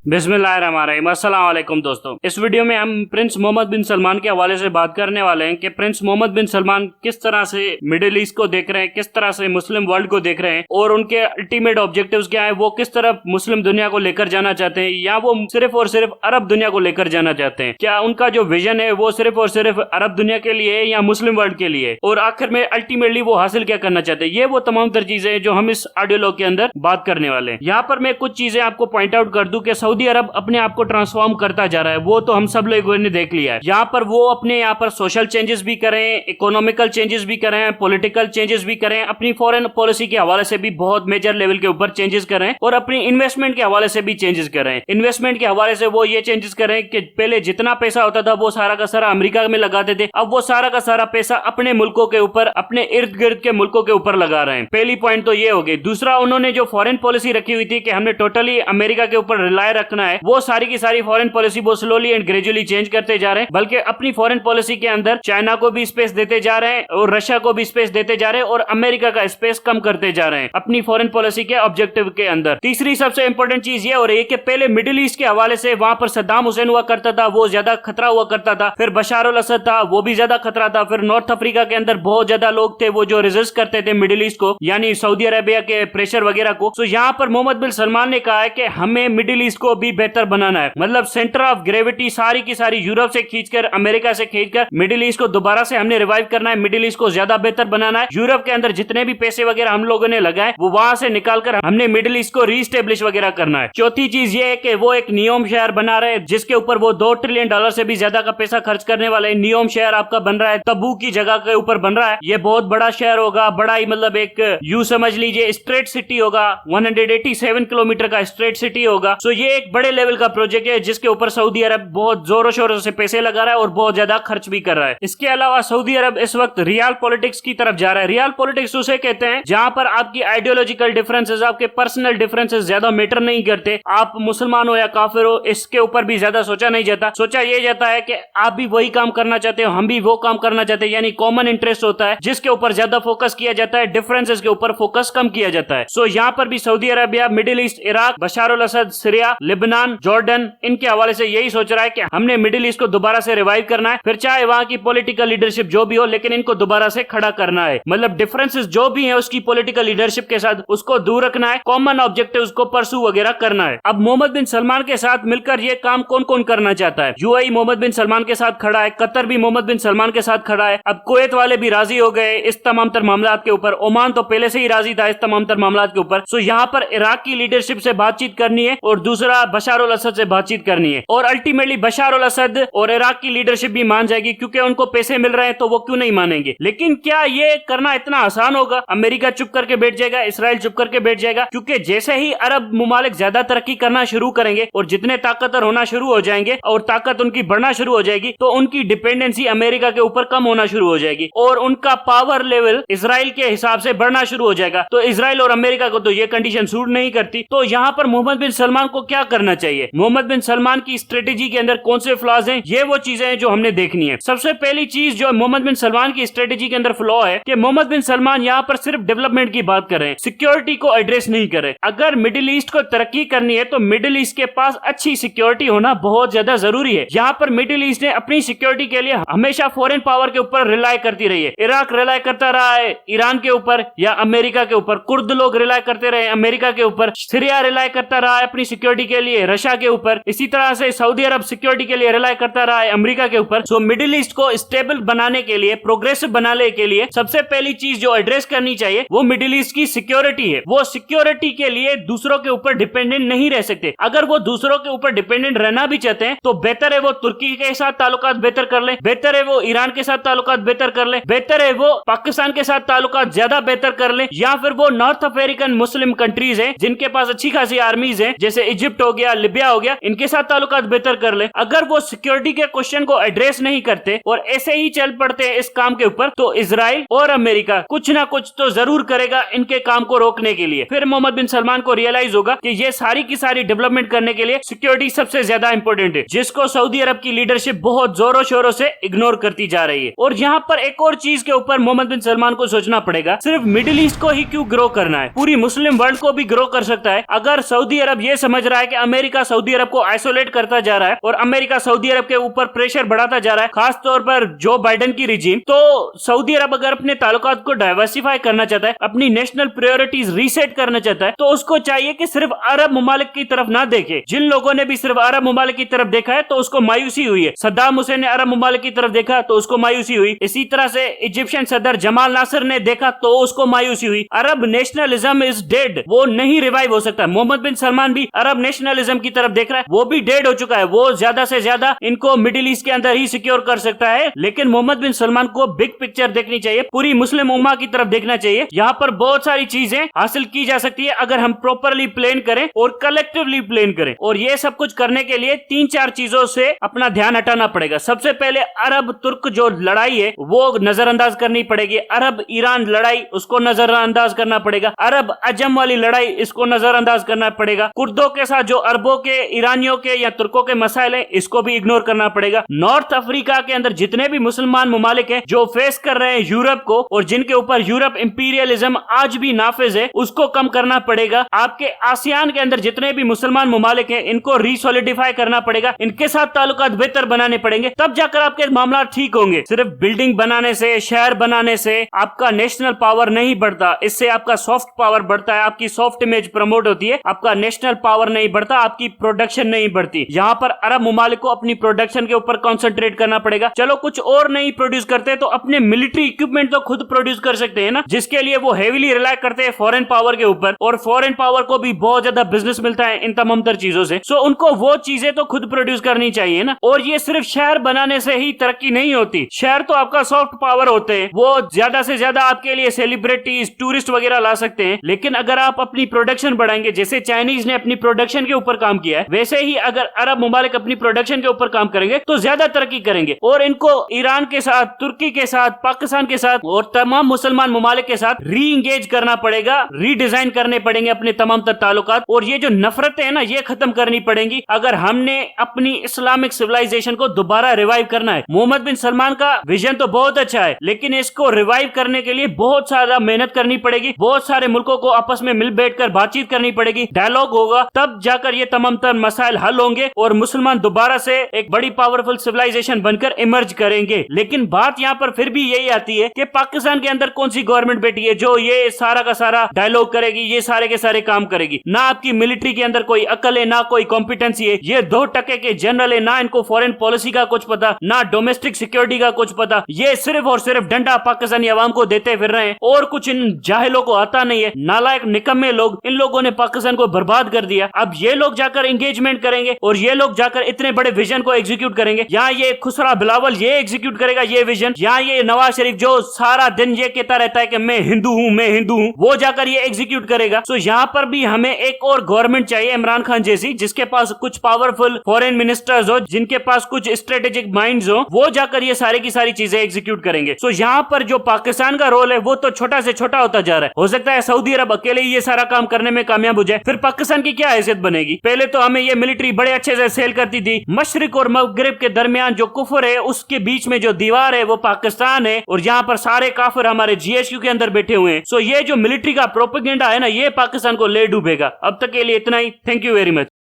बिस्मिल्लाहिर्रहमानिर्रहीम। अस्सलाम वालेकुम दोस्तों, इस वीडियो में हम प्रिंस मोहम्मद बिन सलमान के हवाले से बात करने वाले हैं कि प्रिंस मोहम्मद बिन सलमान किस तरह से मिडिल ईस्ट को देख रहे हैं, किस तरह से मुस्लिम वर्ल्ड को देख रहे हैं और उनके अल्टीमेट ऑब्जेक्टिव्स क्या है, वो किस तरह मुस्लिम दुनिया को लेकर जाना चाहते हैं या वो सिर्फ और सिर्फ अरब दुनिया को लेकर जाना चाहते हैं। क्या उनका जो विजन है वो सिर्फ और सिर्फ अरब दुनिया के लिए या मुस्लिम वर्ल्ड के लिए, और आखिर में अल्टीमेटली वो हासिल क्या करना चाहते हैं। ये वो तमाम तर चीजें हैं जो हम इस ऑडियो लॉग के अंदर बात करने वाले हैं। यहाँ पर मैं कुछ चीजें आपको पॉइंट आउट कर दूं कि सऊदी अरब अपने आप को ट्रांसफॉर्म करता जा रहा है, वो तो हम सब लोगों ने देख लिया है। यहाँ पर वो अपने यहाँ पर सोशल चेंजेस भी करें, इकोनॉमिकल चेंजेस भी करें, पॉलिटिकल चेंजेस भी करें, अपनी फॉरेन पॉलिसी के हवाले से भी बहुत मेजर लेवल के ऊपर चेंजेस करें और अपनी इन्वेस्टमेंट के हवाले से भी चेंजेस करें। इन्वेस्टमेंट के हवाले से वो ये चेंजेस करें कि पहले जितना पैसा होता था वो सारा का सारा अमेरिका में लगाते थे, अब वो सारा का सारा पैसा अपने मुल्कों के ऊपर, अपने इर्द गिर्द के मुल्कों के ऊपर लगा रहे हैं। पहली पॉइंट तो ये हो गई। दूसरा, उन्होंने जो फॉरेन पॉलिसी रखी हुई थी कि हमने टोटली अमेरिका के ऊपर रिलाय रखना है, वो सारी की सारी फॉरेन पॉलिसी वो स्लोली एंड ग्रेजुअली चेंज करते जा रहे हैं। बल्कि अपनी फॉरेन पॉलिसी के अंदर चाइना को भी स्पेस देते जा रहे हैं और रशिया को भी स्पेस देते जा रहे हैं और अमेरिका का स्पेस कम करते जा रहे हैं अपनी फॉरेन पॉलिसी के ऑब्जेक्टिव के अंदर। तीसरी सबसे इंपॉर्टेंट चीज ये हो रही है कि पहले मिडिल ईस्ट के हवाले से वहां पर सद्दाम हुसैन हुआ करता था, वो ज्यादा खतरा हुआ करता था। फिर बशार अल असद था, वो भी ज्यादा खतरा था। फिर नॉर्थ अफ्रीका के अंदर बहुत ज्यादा लोग थे वो जो रेजिस्ट करते थे मिडिल ईस्ट को, यानी सऊदी अरेबिया के प्रेशर वगैरह को। तो यहाँ पर मोहम्मद बिन सलमान ने कहा है कि हमें मिडिल ईस्ट को भी बेहतर बनाना है, मतलब सेंटर ऑफ ग्रेविटी सारी की सारी यूरोप से खींचकर, अमेरिका से खींचकर मिडिल ईस्ट को दोबारा से हमने रिवाइव करना है, मिडिल ईस्ट को ज्यादा बेहतर बनाना है। यूरोप के अंदर जितने भी पैसे वगैरह हम लोगों ने लगाए वो वहां से निकालकर हमने मिडिल ईस्ट को रीस्टेब्लिश वगैरह करना है। चौथी चीज ये है कि वो एक नियोम शहर बना रहे हैं जिसके ऊपर वो $2 ट्रिलियन से भी ज्यादा का पैसा खर्च करने वाले हैं। नियोम शहर आपका बन रहा है, तबू की जगह के ऊपर बन रहा है। ये बहुत बड़ा शहर होगा, बड़ा ही मतलब एक यू समझ लीजिए स्ट्रेट सिटी होगा, 187 किलोमीटर का स्ट्रेट सिटी होगा। सो ये एक बड़े लेवल का प्रोजेक्ट है जिसके ऊपर सऊदी अरब बहुत जोरों शोरों से पैसे लगा रहा है और बहुत ज्यादा खर्च भी कर रहा है। इसके अलावा सऊदी अरब इस वक्त रियल पॉलिटिक्स की तरफ जा रहा है। रियल पॉलिटिक्स उसे कहते हैं जहां पर आपकी आइडियोलॉजिकल डिफरेंसेस, आपके पर्सनल डिफरेंसेस ज्यादा मैटर नहीं करते। आप मुसलमान हो या काफिर हो, इसके ऊपर भी ज्यादा सोचा नहीं जाता। सोचा ये जाता है कि आप भी वही काम करना चाहते हो, हम भी वो काम करना चाहते हैं, यानी कॉमन इंटरेस्ट होता है जिसके ऊपर ज्यादा फोकस किया जाता है, डिफरेंसेस के ऊपर फोकस कम किया जाता है। सो यहाँ पर भी Saudi Arabia, Middle East, Iraq, Bashar al Assad, Syria, Lebanon, Jordan, इनके हवाले से यही सोच रहा है कि हमने मिडिल ईस्ट को दोबारा से रिवाइव करना है। फिर चाहे वहां की पॉलिटिकल लीडरशिप जो भी हो, लेकिन इनको दोबारा से खड़ा करना है। मतलब डिफरेंसेस जो भी है उसकी पॉलिटिकल लीडरशिप के साथ उसको दूर रखना है, कॉमन ऑब्जेक्टिव्स को परसू वगैरह करना है। अब मोहम्मद बिन सलमान के साथ मिलकर ये काम कौन कौन करना चाहता है? यूएई मोहम्मद बिन सलमान के साथ खड़ा है, कतर भी मोहम्मद बिन सलमान के साथ खड़ा है, अब कुवैत वाले भी राजी हो गए इस तमाम तर मामला के ऊपर। ओमान तो पहले से ही राजी था इस तमाम तर मामला के ऊपर। सो यहाँ पर इराक की लीडरशिप से बातचीत करनी है और दूसरा बशार अल असद से बातचीत करनी है। और अल्टीमेटली बशार अल असद और इराक की लीडरशिप भी मान जाएगी क्योंकि उनको पैसे मिल रहे हैं, तो वो क्यों नहीं मानेंगे। लेकिन क्या ये करना इतना आसान होगा? अमेरिका चुप करके बैठ जाएगा, इसराइल चुप करके बैठ जाएगा? क्योंकि जैसे ही अरब मुमालिक ज्यादा तरक्की करना शुरू करेंगे और जितने ताकतवर होना शुरू हो जाएंगे और ताकत उनकी बढ़ना शुरू हो जाएगी, तो उनकी डिपेंडेंसी अमेरिका के ऊपर कम होना शुरू हो जाएगी और उनका पावर लेवल इसराइल के हिसाब से बढ़ना शुरू हो जाएगा। तो इसराइल और अमेरिका को तो ये कंडीशन सूट नहीं करती। तो यहाँ पर मोहम्मद बिन सलमान को क्या करना चाहिए? मोहम्मद बिन सलमान की स्ट्रेटेजी के अंदर कौन से फ्लॉज हैं, ये वो चीजें हैं जो हमने देखनी है। सबसे पहली चीज जो मोहम्मद बिन सलमान की स्ट्रेटेजी के अंदर फ्लॉ है कि मोहम्मद बिन सलमान यहाँ पर सिर्फ डेवलपमेंट की बात कर रहे हैं, सिक्योरिटी को एड्रेस नहीं कर रहे। अगर मिडिल ईस्ट को तरक्की करनी है तो मिडिल ईस्ट के पास अच्छी सिक्योरिटी होना बहुत ज्यादा जरूरी है। यहाँ पर मिडिल ईस्ट ने अपनी सिक्योरिटी के लिए हमेशा फॉरेन पावर के ऊपर रिलाय करती रही है। इराक रिलाय करता रहा है ईरान के ऊपर या अमेरिका के ऊपर, कुर्द लोग रिलाय करते रहे अमेरिका के ऊपर, सीरिया रिलाय करता रहा है अपनी सिक्योरिटी के लिए रशिया के ऊपर, इसी तरह से सऊदी अरब सिक्योरिटी के लिए रिलाय करता रहा है अमेरिका के ऊपर। सो मिडिल ईस्ट को स्टेबल बनाने के लिए, प्रोग्रेसिव बनाने के लिए सबसे पहली चीज जो एड्रेस करनी चाहिए वो मिडिल ईस्ट की सिक्योरिटी है। वो सिक्योरिटी के लिए दूसरों के ऊपर डिपेंडेंट नहीं रह सकते। अगर वो दूसरों के ऊपर डिपेंडेंट रहना भी चाहते हैं तो बेहतर है वो तुर्की के साथ ताल्लुकात बेहतर कर ले, बेहतर है वो ईरान के साथ ताल्लुकात बेहतर कर ले, बेहतर है वो पाकिस्तान के साथ ताल्लुकात ज्यादा बेहतर कर ले, या फिर वो नॉर्थ अफ्रीकन मुस्लिम कंट्रीज हैं जिनके पास अच्छी खासी आर्मीज हैं जैसे इजिप्ट हो गया, लिबिया हो गया, इनके साथ ताल्लुकात बेहतर कर ले। अगर वो सिक्योरिटी के क्वेश्चन को एड्रेस नहीं करते और ऐसे ही चल पड़ते हैं इस काम के ऊपर, तो इजराइल और अमेरिका कुछ ना कुछ तो जरूर करेगा इनके काम को रोकने के लिए। फिर मोहम्मद बिन सलमान को रियलाइज होगा कि ये सारी की सारी डेवलपमेंट करने के लिए सिक्योरिटी सबसे ज्यादा इंपॉर्टेंट है, जिसको सऊदी अरब की लीडरशिप बहुत जोरों शोरों से इग्नोर करती जा रही है। और यहाँ पर एक और चीज के ऊपर मोहम्मद बिन सलमान को सोचना पड़ेगा, सिर्फ मिडिल ईस्ट को ही क्यों ग्रो करना है, पूरी मुस्लिम वर्ल्ड को भी ग्रो कर सकता है। अगर सऊदी अरब ये समझ रहा है कि कि अमेरिका सऊदी अरब को आइसोलेट करता जा रहा है और अमेरिका सऊदी अरब के ऊपर प्रेशर बढ़ाता जा रहा है, खास तौर पर जो बाइडेन की रिजीम। तो सऊदी अरब अगर अपने ताल्लुकात को डाइवर्सिफाई करना चाहता है, अपनी नेशनल प्रायोरिटीज रीसेट करना चाहता है, तो उसको चाहिए कि सिर्फ अरब मुमालिक की तरफ ना देखे। जिन लोगों ने भी सिर्फ अरब मुमालिक की तरफ देखा है तो उसको मायूसी हुई है। सद्दाम हुसैन ने अरब मुमालिक की तरफ देखा तो उसको मायूसी हुई। इसी तरह से इजिप्शियन सदर जमाल नासिर ने देखा तो उसको मायूसी हुई। अरब नेशनलिज्म इज डेड, वो नहीं रिवाइव हो सकता। मोहम्मद बिन सलमान भी अरब नेशनलिज्म की तरफ देख रहा है, वो भी डेड हो चुका है। वो ज्यादा से ज्यादा इनको मिडिल ईस्ट के अंदर ही सिक्योर कर सकता है। लेकिन मोहम्मद बिन सलमान को बिग पिक्चर देखनी चाहिए, पूरी मुस्लिम उम्मा की तरफ देखना चाहिए। यहाँ पर बहुत सारी चीजें हासिल की जा सकती है अगर हम प्रॉपरली प्लान करें और कलेक्टिवली प्लान करें। और ये सब कुछ करने के लिए 3-4 चीजों से अपना ध्यान हटाना पड़ेगा। सबसे पहले अरब तुर्क जो लड़ाई है वो नजरअंदाज करनी पड़ेगी। अरब ईरान लड़ाई उसको नजरअंदाज करना पड़ेगा। अरब अजम वाली लड़ाई इसको नजरअंदाज करना पड़ेगा। कुर्दों के साथ जो अरबों के, ईरानियों के या तुर्कों के मसाइल हैं इसको भी इग्नोर करना पड़ेगा। नॉर्थ अफ्रीका के अंदर जितने भी मुसलमान मुमालिक हैं जो फेस कर रहे हैं यूरोप को और जिनके ऊपर यूरोप इंपीरियलिज्म आज भी नाफिज है, उसको कम करना पड़ेगा। आपके आसियान के अंदर जितने भी मुसलमान मुमालिक हैं इनको रीसोलिडिफाई करना पड़ेगा, इनके साथ ताल्लुकात बेहतर बनाने पड़ेंगे, तब जाकर आपके मामला ठीक होंगे। सिर्फ बिल्डिंग बनाने से, शहर बनाने से आपका नेशनल पावर नहीं बढ़ता, इससे आपका सॉफ्ट पावर बढ़ता है, आपकी सॉफ्ट इमेज प्रमोट होती है। आपका नेशनल पावर नहीं बढ़ता, आपकी प्रोडक्शन नहीं बढ़ती। यहाँ पर अरब मुमालिक को अपनी प्रोडक्शन के ऊपर कॉन्सेंट्रेट करना पड़ेगा। चलो कुछ और नहीं प्रोड्यूस करते तो अपने मिलिट्री इक्विपमेंट तो खुद प्रोड्यूस कर सकते हैं ना, जिसके लिए वो हेवीली रिलाई करते हैं फॉरेन पावर के ऊपर, और फॉरेन पावर को भी बहुत ज्यादा बिजनेस मिलता है इन तमाम तर चीजों से। सो उनको वो चीजें तो खुद प्रोड्यूस करनी चाहिए ना। और ये सिर्फ शहर बनाने से ही तरक्की नहीं होती। शहर तो आपका सॉफ्ट पावर होते हैं, वो ज्यादा से ज्यादा आपके लिए सेलिब्रिटीज, टूरिस्ट वगैरह ला सकते हैं। लेकिन अगर आप अपनी प्रोडक्शन बढ़ाएंगे, जैसे चाइनीज ने अपनी प्रोडक्शन के ऊपर काम किया है, वैसे ही अगर अरब मुमालिक अपनी प्रोडक्शन के ऊपर काम करेंगे तो ज्यादा तरक्की करेंगे। और इनको ईरान के साथ, तुर्की के साथ, पाकिस्तान के साथ और तमाम मुसलमान मुमालिक के साथ री इंगेज करना पड़ेगा, रीडिजाइन करने पड़ेंगे अपने तमाम ताल्लुकात। और ये जो नफरतें है ना, ये खत्म करनी पड़ेंगी अगर हमने अपनी इस्लामिक सिविलाइजेशन को दोबारा रिवाइव करना है। मोहम्मद बिन सलमान का विजन तो बहुत अच्छा है, लेकिन इसको रिवाइव करने के लिए बहुत सारा मेहनत करनी पड़ेगी। बहुत सारे मुल्कों को आपस में मिल बैठकर बातचीत करनी पड़ेगी, डायलॉग होगा, तब जाकर ये तमाम तर मसाइल हल होंगे और मुसलमान दोबारा से एक बड़ी पावरफुल सिविलाइजेशन बनकर इमर्ज करेंगे। लेकिन बात यहाँ पर फिर भी यही आती है कि पाकिस्तान के अंदर कौन सी गवर्नमेंट बैठी है जो ये सारा का सारा डायलॉग करेगी, ये सारे के सारे काम करेगी। ना आपकी मिलिट्री के अंदर कोई अकल है, ना कोई कॉम्पिटेंसी है। ये 2% के जनरल है, ना इनको फॉरेन पॉलिसी का कुछ पता, ना डोमेस्टिक सिक्योरिटी का कुछ पता। ये सिर्फ और सिर्फ डंडा पाकिस्तानी अवाम को देते फिर रहे हैं और कुछ इन जाहिलों को आता नहीं है। नालायक निकम्मे लोग, इन लोगों ने पाकिस्तान को बर्बाद कर दिया। अब ये लोग जाकर एंगेजमेंट करेंगे और ये लोग जाकर इतने बड़े विजन को एग्जीक्यूट करेंगे। यहाँ ये खुसरा बिलावल ये एग्जीक्यूट करेगा ये विजन, यहाँ ये नवाज शरीफ जो सारा दिन ये कहता रहता है कि मैं हिंदू हूँ, मैं हिंदू हूँ, वो जाकर ये एग्जीक्यूट करेगा। तो यहाँ पर भी हमें एक और गवर्नमेंट चाहिए इमरान खान जैसी, जिसके पास कुछ पावरफुल फॉरेन मिनिस्टर्स हो, जिनके पास कुछ स्ट्रेटेजिक माइंड्स हो, वो जाकर ये सारी की सारी चीजें एग्जीक्यूट करेंगे। तो यहाँ पर जो पाकिस्तान का रोल है वो तो छोटा से छोटा होता जा रहा है। हो सकता है सऊदी अरब अकेले ही ये सारा काम करने में कामयाब हो जाए, फिर पाकिस्तान की क्या हैसियत बनेगी। पहले तो हमें ये मिलिट्री बड़े अच्छे से सेल करती थी। मशरिक और मगरिब के दरमियान जो कुफर है, उसके बीच में जो दीवार है वो पाकिस्तान है, और यहाँ पर सारे काफिर हमारे GSU के अंदर बैठे हुए हैं। सो ये जो मिलिट्री का प्रोपेगेंडा है ना, ये पाकिस्तान को ले डूबेगा। अब तक के लिए इतना ही। Thank you very much.